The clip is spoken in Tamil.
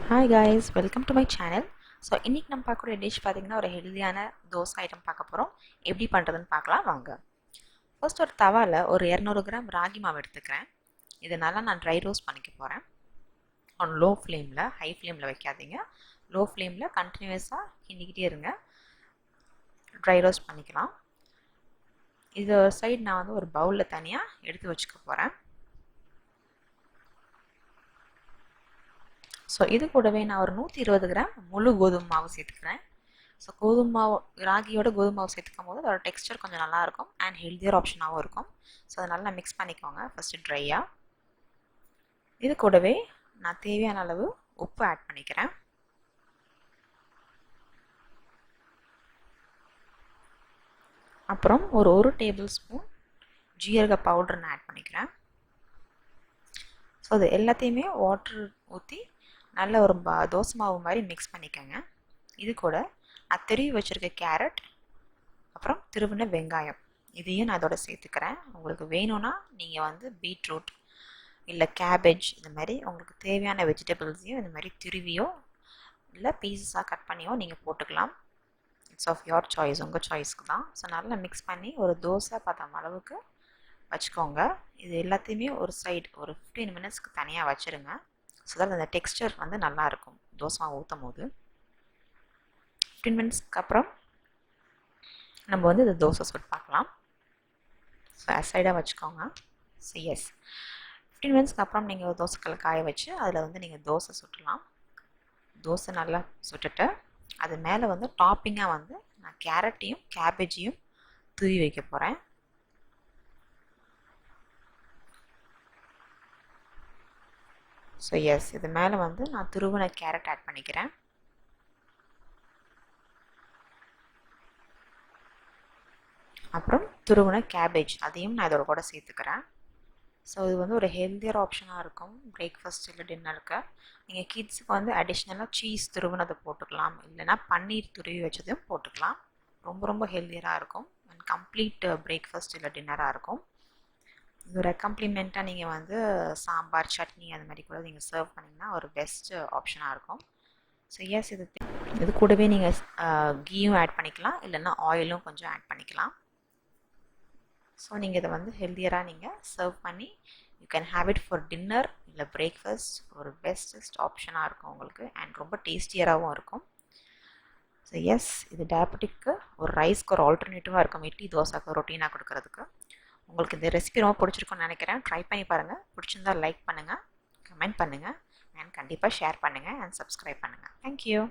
Hi guys, welcome to my channel. So இன்றைக்கி நம்ம பார்க்கக்கூடிய டிஷ் பார்த்திங்கன்னா ஒரு ஹெல்தியான தோசை ஐட்டம் பார்க்க போகிறோம். எப்படி பண்ணுறதுன்னு பார்க்கலாம் வாங்க. ஃபர்ஸ்ட் ஒரு தவாவில் ஒரு 200 கிராம் ராகி மாவு எடுத்துக்கிறேன். இதை நல்லா நான் ட்ரை ரோஸ்ட் பண்ணிக்க போகிறேன். ஆன் லோ ஃப்ளேமில், ஹை ஃப்ளேமில் வைக்காதீங்க. லோ ஃப்ளேமில் கண்டினியூஸாக கிண்டிக்கிட்டே இருங்க. ட்ரை ரோஸ்ட் பண்ணிக்கலாம். இது சைடு நான் வந்து ஒரு பவுலில் தனியாக எடுத்து வச்சுக்க போகிறேன். ஸோ இது கூடவே நான் ஒரு 120 கிராம் முழு கோதுமை மாவு சேர்த்துக்கிறேன். ஸோ கோதுமை மாவு ராகியோட கோதுமை மாவு சேர்த்துக்கும் போது அதோட டெக்ஸ்டர் கொஞ்சம் நல்லாயிருக்கும் அண்ட் ஹெல்த்தியர் ஆப்ஷனாகவும் இருக்கும். ஸோ அதை நல்லா மிக்ஸ் பண்ணிக்கோங்க ஃபஸ்ட்டு ட்ரையாக. இது கூடவே நான் தேவையான அளவு உப்பு ஆட் பண்ணிக்கிறேன். அப்புறம் ஒரு டேபிள் ஸ்பூன் ஜீரக பவுடர் நான் ஆட் பண்ணிக்கிறேன். ஸோ அது எல்லாத்தையுமே வாட்டர் ஊற்றி நல்ல ஒரு தோசை மாவு மாதிரி மிக்ஸ் பண்ணிக்கோங்க. இது கூட நான் திருவி வச்சுருக்க கேரட், அப்புறம் திருவின வெங்காயம், இதையும் நான் அதோட சேர்த்துக்கிறேன். உங்களுக்கு வேணும்னா நீங்கள் வந்து பீட்ரூட் இல்லை கேபேஜ் இந்த மாதிரி உங்களுக்கு தேவையான வெஜிடபிள்ஸையும் இந்த மாதிரி திருவியோ இல்லை பீசஸாக கட் பண்ணியோ நீங்கள் போட்டுக்கலாம். இட்ஸ் ஆஃப் யோர் சாய்ஸ், உங்கள் சாய்ஸ்க்கு தான். ஸோ நல்லா மிக்ஸ் பண்ணி ஒரு தோசை பதம் அளவுக்கு வச்சுக்கோங்க. இது எல்லாத்தையுமே ஒரு சைடு ஒரு 15 மினிட்ஸ்க்கு தனியாக வச்சுருங்க. ஸோ தட் அந்த டெக்ஸ்டர் வந்து நல்லாயிருக்கும் தோசை மாவு ஊற்றும் போது. 15 மினிட்ஸ்க்கு அப்புறம் நம்ம வந்து இந்த தோசை சுட்டு பார்க்கலாம். ஸோ சைடாக வச்சுக்கோங்க. ஸோ எஸ், 15 மினிட்ஸ்க்கு அப்புறம் நீங்கள் ஒரு தோசைக்கல்லை காய வச்சு அதில் வந்து நீங்கள் தோசை சுட்டலாம். தோசை நல்லா சுட்டுட்டு அது மேலே வந்து டாப்பிங்காக வந்து நான் கேரட்டையும் கேபேஜையும் தூவி வைக்க போகிறேன். ஸோ எஸ், இது மேலே வந்து நான் துருவின கேரட் ஆட் பண்ணிக்கிறேன். அப்புறம் துருவின கேபேஜ் அதையும் நான் இதோட கூட சேர்த்துக்கிறேன். ஸோ இது வந்து ஒரு ஹெல்த்தியர் ஆப்ஷனாக இருக்கும் பிரேக்ஃபாஸ்ட் இல்லை டின்னருக்கு. நீங்கள் கிட்ஸுக்கு வந்து அடிஷ்னலாக சீஸ் துருவினதை போட்டுக்கலாம், இல்லைனா பன்னீர் துருவி வச்சதையும் போட்டுக்கலாம். ரொம்ப ஹெல்த்தியராக இருக்கும் அண்ட் கம்ப்ளீட் பிரேக்ஃபாஸ்ட் இல்லை டின்னராக இருக்கும். இதோட கம்ப்ளிமெண்ட்டாக நீங்கள் வந்து சாம்பார், சட்னி அது மாதிரி கூட நீங்கள் சர்வ் பண்ணிங்கன்னா ஒரு பெஸ்ட் ஆப்ஷனாக இருக்கும். ஸோ எஸ், இது கூடவே நீங்கள் கீயும் ஆட் பண்ணிக்கலாம், இல்லைன்னா ஆயிலும் கொஞ்சம் ஆட் பண்ணிக்கலாம். ஸோ நீங்கள் இதை வந்து ஹெல்த்தியராக நீங்கள் சர்வ் பண்ணி you can have it for dinner இல்லை பிரேக்ஃபாஸ்ட். ஒரு பெஸ்டஸ்ட் ஆப்ஷனாக இருக்கும் உங்களுக்கு அண்ட் ரொம்ப டேஸ்டியராகவும் இருக்கும். ஸோ எஸ், இது டயபெட்டிக்கு ஒரு ரைஸ்க்கு ஒரு ஆல்டர்னேட்டிவாக இருக்கும், இட்லி தோசைக்கு ரொட்டீனாக கொடுக்கறதுக்கு. உங்களுக்கு இந்த ரெசிபி ரொம்ப பிடிச்சிருக்குன்னு நினைக்கிறேன். ட்ரை பண்ணி பாருங்கள். பிடிச்சிருந்தால் லைக் பண்ணுங்கள், கமெண்ட் பண்ணுங்கள் அண்ட் கண்டிப்பாக ஷேர் பண்ணுங்கள் அண்ட் சப்ஸ்கிரைப் பண்ணுங்கள். தேங்க்யூ.